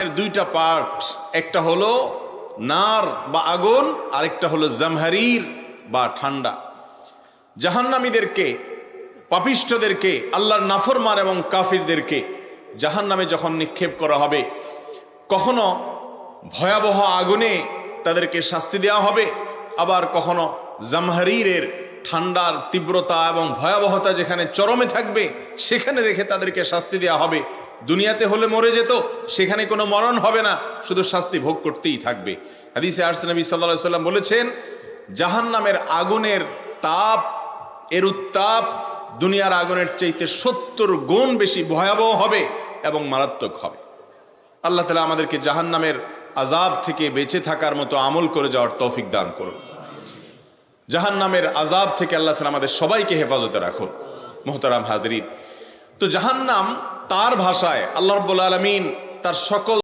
দুইটা পার্ট, একটা হলো নার বা আগুন, আরেকটা হলো জামহারির বা ঠান্ডা। জাহান্নামীদেরকে, পাপিষ্ঠদেরকে, আল্লাহর নাফরমান এবং কাফিরদেরকে জাহান্নামে যখন নিক্ষেপ করা হবে, কখনো ভয়াবহ আগুনে তাদেরকে শাস্তি দেওয়া হবে, আবার কখনো জামহারিরের ঠান্ডার তীব্রতা এবং ভয়াবহতা যেখানে চরমে থাকবে সেখানে রেখে তাদেরকে শাস্তি দেওয়া হবে। দুনিয়াতে হলে মরে যেত, সেখানে কোনো মরণ হবে না, শুধু শাস্তি ভোগ করতেই থাকবে। হাদিসে আসছে নবী সাল্লাল্লাহু আলাইহি ওয়াসাল্লাম বলেছেন, জাহান্নামের আগুনের তাপ, এর উত্তাপ দুনিয়ার আগুনের চাইতে 70 গুণ বেশি ভয়াবহ হবে এবং মারাত্মক হবে। আল্লাহ তাআলা আমাদেরকে জাহান্নামের আযাব থেকে বেঁচে থাকার মতো আমল করে যাওয়ার তৌফিক দান করুন। জাহান্নামের আযাব থেকে আল্লাহ তাআলা আমাদের সবাইকে হেফাজতে রাখুন। মুহতারাম হাজরিন, তো জাহান্নাম তার ভাষায় আল্লাহ রাব্বুল আলামিন তার সকল